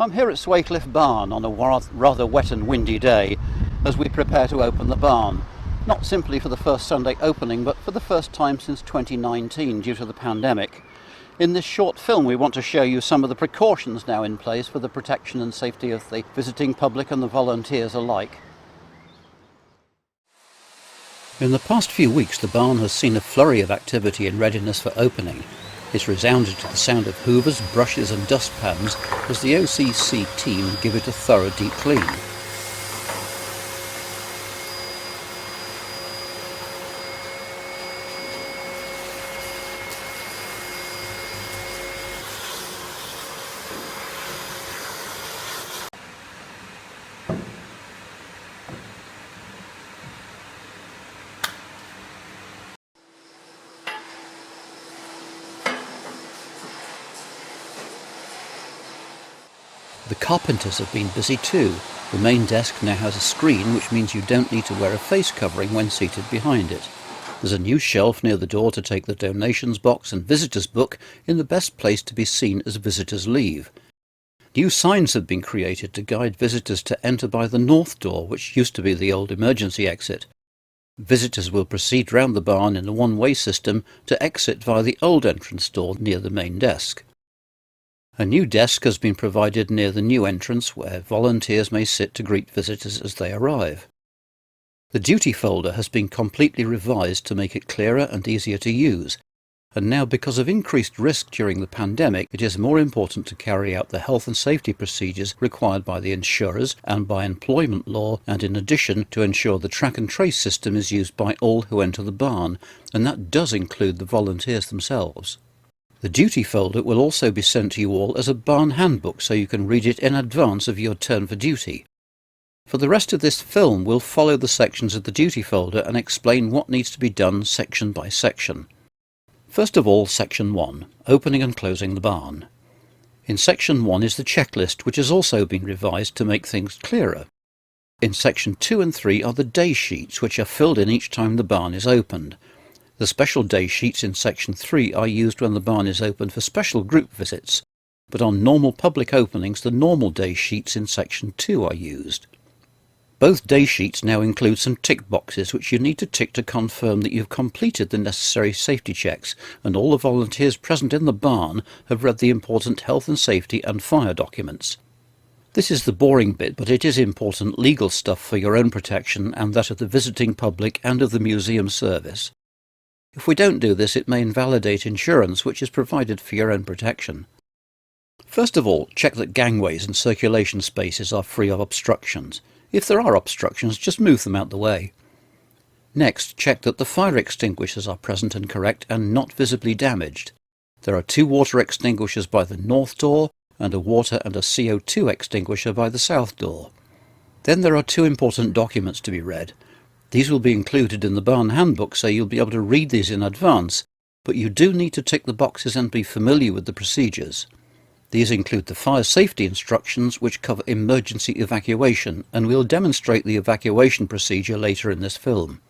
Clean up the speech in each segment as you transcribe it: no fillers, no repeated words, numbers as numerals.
I'm here at Swalcliffe Barn on a rather wet and windy day as we prepare to open the barn. Not simply for the first Sunday opening, but for the first time since 2019 due to the pandemic. In this short film we want to show you some of the precautions now in place for the protection and safety of the visiting public and the volunteers alike. In the past few weeks the barn has seen a flurry of activity in readiness for opening. It's resounded to the sound of hoovers, brushes and dustpans as the OCC team give it a thorough deep clean. The carpenters have been busy too. The main desk now has a screen, which means you don't need to wear a face covering when seated behind it. There's a new shelf near the door to take the donations box and visitors book in the best place to be seen as visitors leave. New signs have been created to guide visitors to enter by the north door, which used to be the old emergency exit. Visitors will proceed round the barn in a one-way system to exit via the old entrance door near the main desk. A new desk has been provided near the new entrance where volunteers may sit to greet visitors as they arrive. The duty folder has been completely revised to make it clearer and easier to use, and now because of increased risk during the pandemic it is more important to carry out the health and safety procedures required by the insurers and by employment law, and in addition to ensure the track and trace system is used by all who enter the barn, and that does include the volunteers themselves. The duty folder will also be sent to you all as a barn handbook so you can read it in advance of your turn for duty. For the rest of this film we'll follow the sections of the duty folder and explain what needs to be done section by section. First of all, Section 1, Opening and Closing the Barn. In Section 1 is the checklist, which has also been revised to make things clearer. In Section 2 and 3 are the day sheets, which are filled in each time the barn is opened. The special day sheets in Section 3 are used when the barn is opened for special group visits, but on normal public openings the normal day sheets in Section 2 are used. Both day sheets now include some tick boxes which you need to tick to confirm that you've completed the necessary safety checks and all the volunteers present in the barn have read the important health and safety and fire documents. This is the boring bit, but it is important legal stuff for your own protection and that of the visiting public and of the museum service. If we don't do this, it may invalidate insurance, which is provided for your own protection. First of all, check that gangways and circulation spaces are free of obstructions. If there are obstructions, just move them out the way. Next, check that the fire extinguishers are present and correct and not visibly damaged. There are 2 water extinguishers by the north door and a water and a CO2 extinguisher by the south door. Then there are 2 important documents to be read. These will be included in the barn handbook, so you'll be able to read these in advance, but you do need to tick the boxes and be familiar with the procedures. These include the fire safety instructions, which cover emergency evacuation, and we'll demonstrate the evacuation procedure later in this film.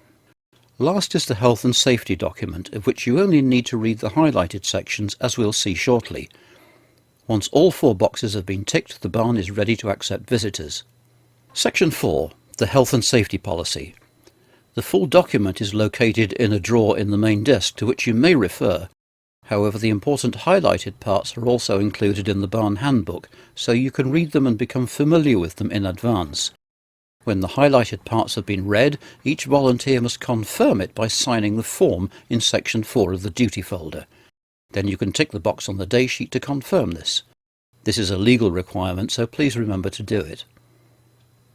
Last is the health and safety document, of which you only need to read the highlighted sections, as we'll see shortly. Once all 4 boxes have been ticked, the barn is ready to accept visitors. Section 4, the health and safety policy. The full document is located in a drawer in the main desk to which you may refer. However, the important highlighted parts are also included in the barn handbook, so you can read them and become familiar with them in advance. When the highlighted parts have been read, each volunteer must confirm it by signing the form in Section 4 of the duty folder. Then you can tick the box on the day sheet to confirm this. This is a legal requirement, so please remember to do it.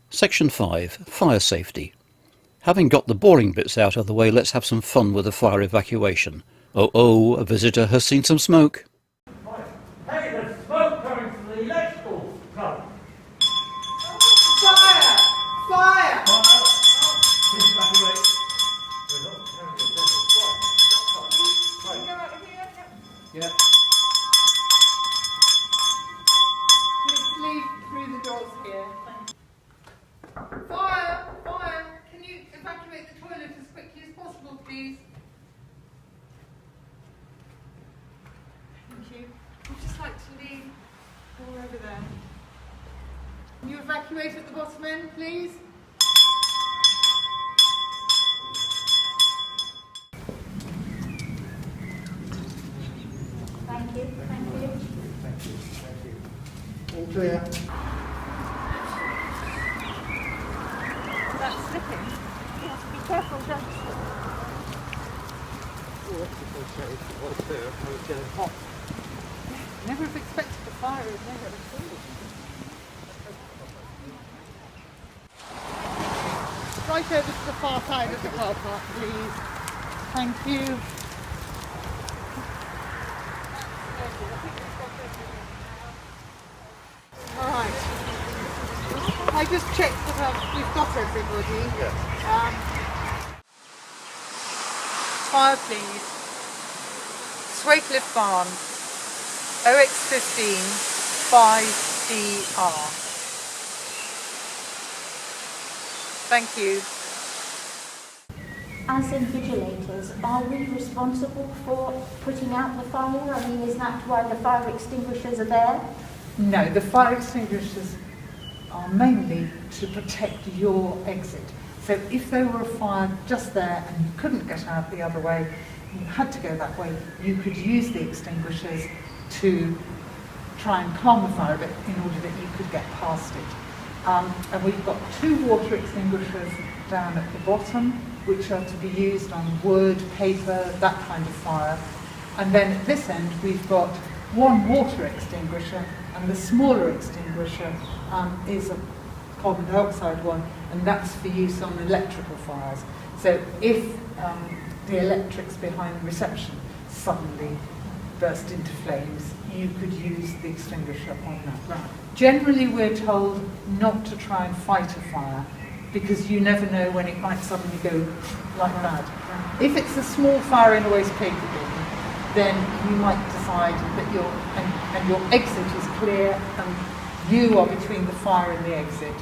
Section 5, Fire Safety. Having got the boring bits out of the way, let's have some fun with the fire evacuation. Oh, a visitor has seen some smoke. Hey, there's smoke coming from the electrical plug. Fire! Fire! Please evacuate. Yeah. Let's leave through the doors here. Fire! Fire! Can you evacuate the toilet as quickly as possible, please? Thank you. I'd just like to leave door over there. evacuate at the bottom end, please? Thank you, thank you. All clear. That's slipping. You have to be careful, don't slip. Oh, that's a good shade. Right there, I was getting hot. Never have expected the fire in there at all. Right over to the far side of the car park, please. Thank you. All right. I just checked that we've got everybody. Yes. Fire, please. Swalcliffe Barn, OX15 5DR. Thank you. As invigilators, are we responsible for putting out the fire? I mean, is that why the fire extinguishers are there? No, the fire extinguishers are mainly to protect your exit. So if there were a fire just there and you couldn't get out the other way, you had to go that way, you could use the extinguishers to try and calm the fire a bit in order that you could get past it. And we've got 2 water extinguishers down at the bottom, which are to be used on wood, paper, that kind of fire. And then at this end, we've got 1 water extinguisher, and the smaller extinguisher is a carbon dioxide one, and that's for use on electrical fires. So if the electrics behind the reception suddenly burst into flames, you could use the extinguisher on that. Right. Generally, we're told not to try and fight a fire, because you never know when it might suddenly go like that. If it's a small fire in a waste paper bin, then you might decide that your exit is clear and you are between the fire and the exit,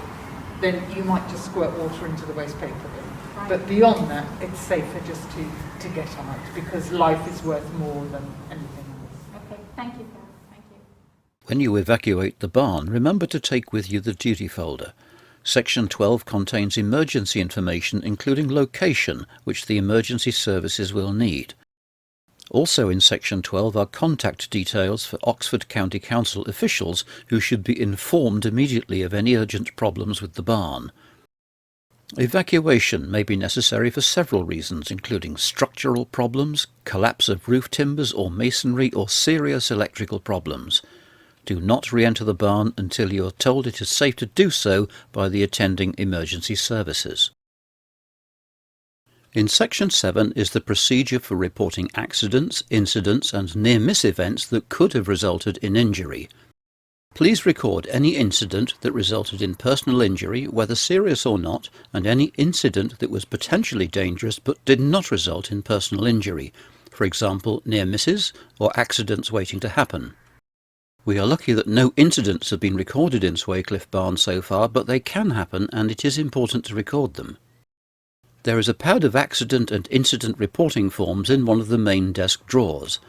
then you might just squirt water into the waste paper bin. Right. But beyond that, it's safer just to get out, because life is worth more than anything else. Okay, thank you, Carol. Thank you. When you evacuate the barn, remember to take with you the duty folder. Section 12 contains emergency information, including location, which the emergency services will need. Also in Section 12 are contact details for Oxford County Council officials who should be informed immediately of any urgent problems with the barn. Evacuation may be necessary for several reasons, including structural problems, collapse of roof timbers or masonry, or serious electrical problems. Do not re-enter the barn until you are told it is safe to do so by the attending emergency services. In Section 7 is the procedure for reporting accidents, incidents and near-miss events that could have resulted in injury. Please record any incident that resulted in personal injury, whether serious or not, and any incident that was potentially dangerous but did not result in personal injury, for example, near misses or accidents waiting to happen. We are lucky that no incidents have been recorded in Swalcliffe Barn so far, but they can happen and it is important to record them. There is a pad of accident and incident reporting forms in one of the main desk drawers.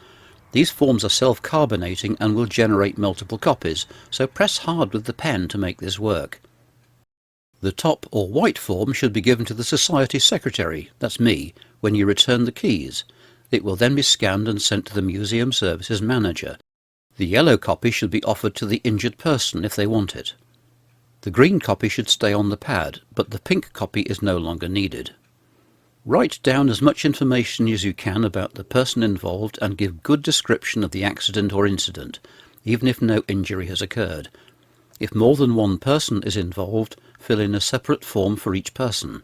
These forms are self-carbonating and will generate multiple copies, so press hard with the pen to make this work. The top or white form should be given to the Society Secretary, that's me, when you return the keys. It will then be scanned and sent to the Museum Services Manager. The yellow copy should be offered to the injured person if they want it. The green copy should stay on the pad, but the pink copy is no longer needed. Write down as much information as you can about the person involved and give good description of the accident or incident, even if no injury has occurred. If more than one person is involved, fill in a separate form for each person.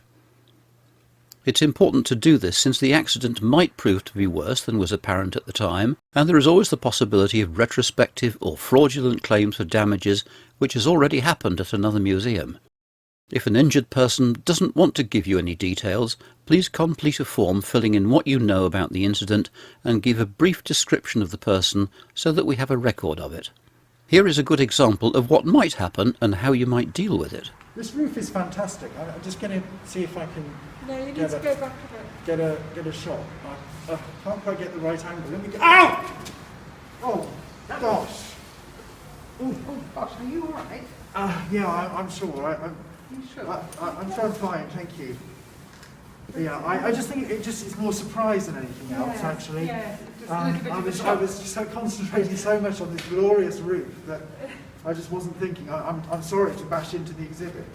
It's important to do this since the accident might prove to be worse than was apparent at the time, and there is always the possibility of retrospective or fraudulent claims for damages which has already happened at another museum. If an injured person doesn't want to give you any details, please complete a form filling in what you know about the incident and give a brief description of the person so that we have a record of it. Here is a good example of what might happen and how you might deal with it. This roof is fantastic. I'm just going to see if I can No, you need to go back to it. get a shot. I can't quite get the right angle. Let me go. Ow! Oh, gosh. Oh gosh, are you all right? Yeah, I'm sure. Are you sure? I'm sure I'm fine, thank you. Yeah, I just think it's more surprise than anything else, actually. Yeah, just a little bit of a I shock. was just so concentrating so much on this glorious roof that I just wasn't thinking. I'm sorry to bash into the exhibit.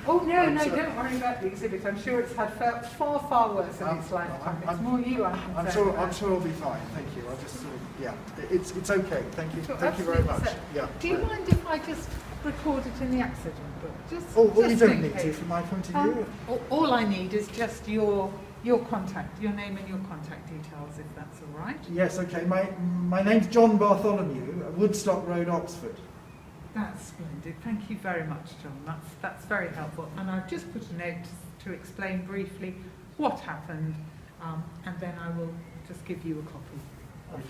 Oh no, I'm no, sorry. don't worry about the exhibit. I'm sure it's had far, far worse in its lifetime. It's more you I'm I'm concerned sure about. I'll be fine. Thank you. I just yeah, it's okay. Thank you. Sure, Thank you very absolutely, much. sir. Yeah. Do you mind if I just record it in the accident book? Just, Oh, well, you just don't in need to case. from my point of view. All I need is just your contact, your name and your contact details, if that's all right. Yes, okay. My name's John Bartholomew, Woodstock Road, Oxford. That's splendid. Thank you very much, John. That's very helpful. And I've just put a note to explain briefly what happened, and then I will just give you a copy.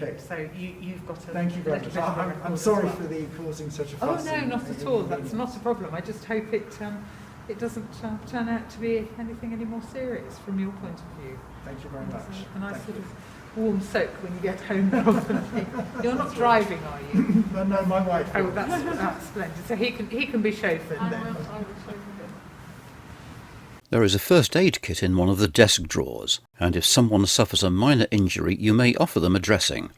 Okay. So you've got a Thank you very little much. bit of a record I'm as sorry well. for the causing such a Oh fuss. no, not at all. That's not a problem. I just hope it doesn't turn out to be anything any more serious from your point of view. Thank you very And, much. a nice Thank sort you. of warm soak when you get home probably. You're not driving, are you? No, my wife. Oh, will. that's splendid. So he can be chauffeured then. I will show you. There is a first aid kit in one of the desk drawers, and if someone suffers a minor injury, you may offer them a dressing.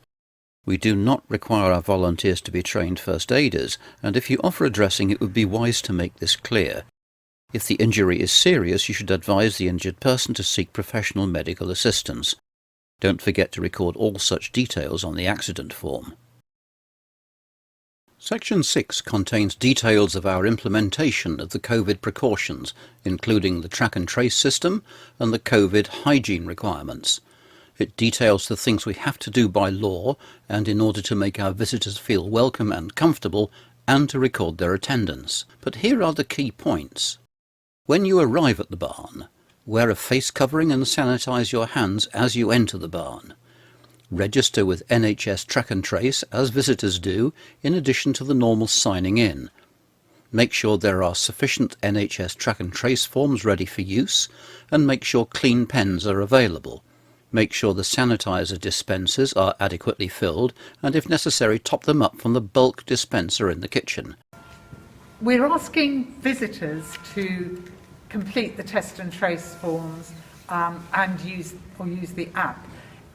We do not require our volunteers to be trained first aiders, and if you offer a dressing, it would be wise to make this clear. If the injury is serious, you should advise the injured person to seek professional medical assistance. Don't forget to record all such details on the accident form. Section 6 contains details of our implementation of the COVID precautions, including the track and trace system and the COVID hygiene requirements. It details the things we have to do by law and in order to make our visitors feel welcome and comfortable and to record their attendance. But here are the key points. When you arrive at the barn, wear a face covering and sanitize your hands as you enter the barn. Register with NHS Track and Trace as visitors do, in addition to the normal signing in. Make sure there are sufficient NHS Track and Trace forms ready for use, and make sure clean pens are available. Make sure the sanitizer dispensers are adequately filled, and if necessary top them up from the bulk dispenser in the kitchen. We're asking visitors to complete the test and trace forms and use the app.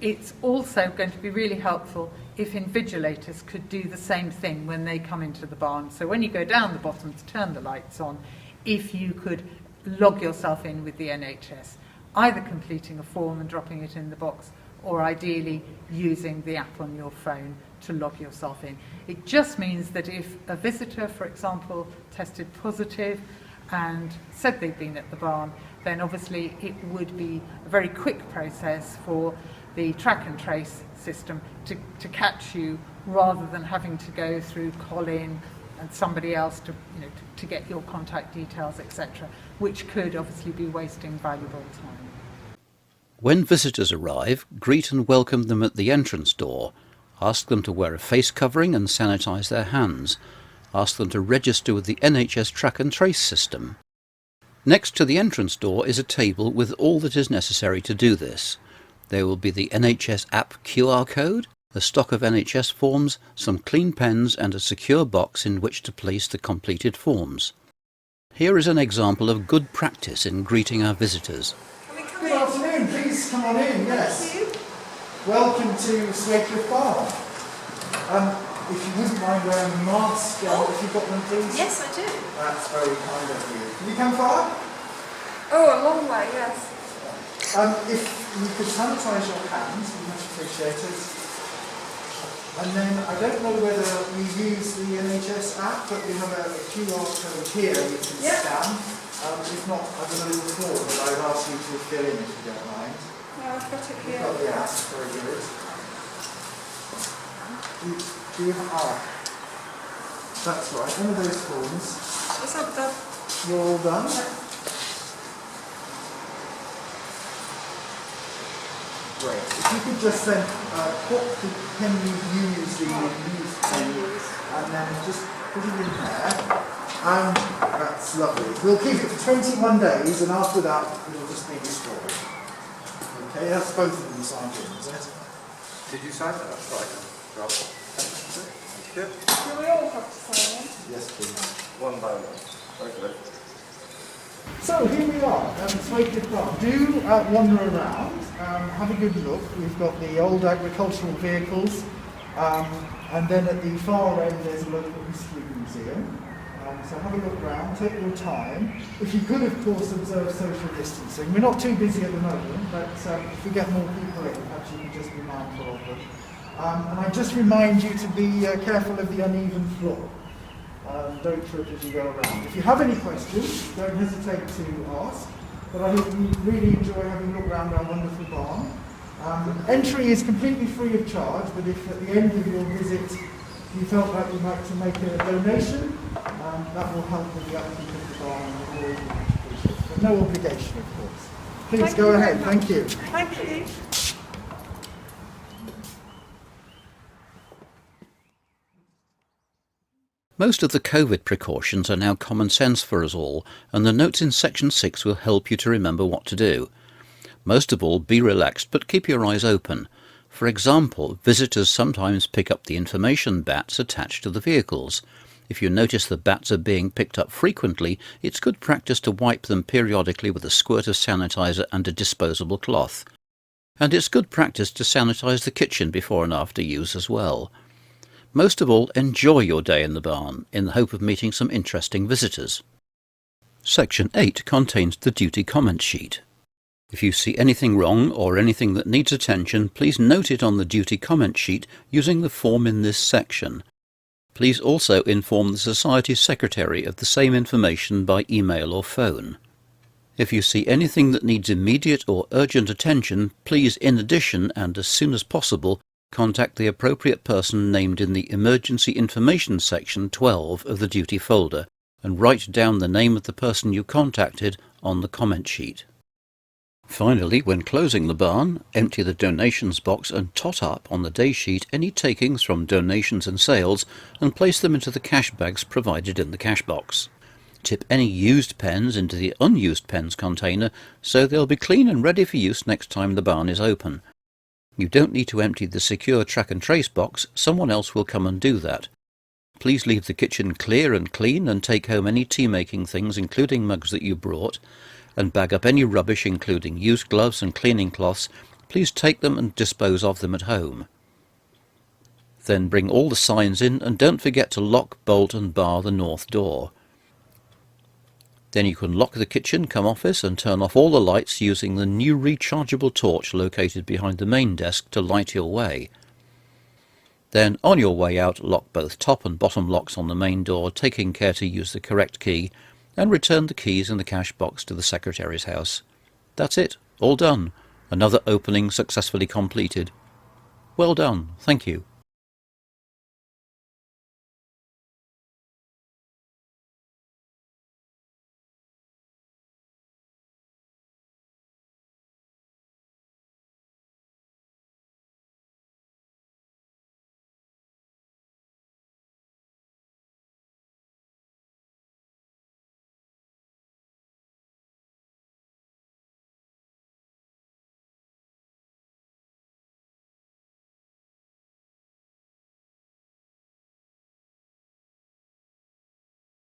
It's also going to be really helpful if invigilators could do the same thing when they come into the barn. So when you go down the bottom to turn the lights on, if you could log yourself in with the NHS, either completing a form and dropping it in the box, or ideally using the app on your phone to log yourself in. It just means that if a visitor, for example, tested positive and said they'd been at the barn, then obviously it would be a very quick process for the track and trace system to catch you, rather than having to go through Colin and somebody else to get your contact details, etc., which could obviously be wasting valuable time. When visitors arrive, greet and welcome them at the entrance door. Ask them to wear a face covering and sanitize their hands. Ask them to register with the NHS Track and Trace system. Next to the entrance door is a table with all that is necessary to do this. There will be the NHS app QR code, a stock of NHS forms, some clean pens and a secure box in which to place the completed forms. Here is an example of good practice in greeting our visitors. Good afternoon. Please come on in. Yes. Welcome to Swalcliffe Barn. If you wouldn't mind wearing a mask, if you've got one, please. Yes, I do. That's very kind of you. Have you come far? Oh, a long way, yes. If you could sanitise your hands, we'd much appreciated. And then, I don't know whether you use the NHS app, but we have a QR code here you can scan. If not, I've got a little form that I've asked you to fill in if you don't mind. No, I've got it You've here. got the app, very good. Do you have That's right, one of those forms. Yes, I've done. You're all done? Great. If you could just then put the pen you've used, and then just put it in there. And that's lovely. We'll keep it for 21 days, and after that, it'll just be restored. Okay, that's both of them signed in, is it? Did you sign that? Right. Do we all have to sign in? Yes, please. One by one. Okay. So here we are, Swalcliffe Barn. Do wander around, have a good look. We've got the old agricultural vehicles, and then at the far end there's a local history museum. So have a look round, take your time. If you could, of course, observe social distancing. We're not too busy at the moment, but if we get more people in, perhaps you can just be mindful of them. And I just remind you to be careful of the uneven floor. Don't trip as you go around. If you have any questions, don't hesitate to ask. But I hope you really enjoy having a look around our wonderful barn. Entry is completely free of charge, but if at the end of your visit you felt like you'd like to make a donation, that will help with the upkeep of the barn and the always much appreciated. But no obligation, of course. Please go ahead. Thank you. Thank you. Most of the COVID precautions are now common sense for us all, and the notes in section 6 will help you to remember what to do. Most of all, be relaxed, but keep your eyes open. For example, visitors sometimes pick up the information bats attached to the vehicles. If you notice the bats are being picked up frequently, it's good practice to wipe them periodically with a squirt of sanitizer and a disposable cloth. And it's good practice to sanitize the kitchen before and after use as well. Most of all, enjoy your day in the barn, in the hope of meeting some interesting visitors. Section 8 contains the duty comment sheet. If you see anything wrong or anything that needs attention, please note it on the duty comment sheet using the form in this section. Please also inform the Society's Secretary of the same information by email or phone. If you see anything that needs immediate or urgent attention, please, in addition and as soon as possible, contact the appropriate person named in the Emergency Information section 12 of the duty folder and write down the name of the person you contacted on the comment sheet. Finally, when closing the barn, empty the donations box and tot up on the day sheet any takings from donations and sales and place them into the cash bags provided in the cash box. Tip any used pens into the unused pens container so they'll be clean and ready for use next time the barn is open. You don't need to empty the secure track and trace box, someone else will come and do that. Please leave the kitchen clear and clean and take home any tea-making things including mugs that you brought, and bag up any rubbish including used gloves and cleaning cloths. Please take them and dispose of them at home. Then bring all the signs in and don't forget to lock, bolt and bar the north door. Then you can lock the kitchen cum office and turn off all the lights using the new rechargeable torch located behind the main desk to light your way. Then on your way out, lock both top and bottom locks on the main door, taking care to use the correct key, and return the keys in the cash box to the Secretary's house. That's it, all done. Another opening successfully completed. Well done, thank you.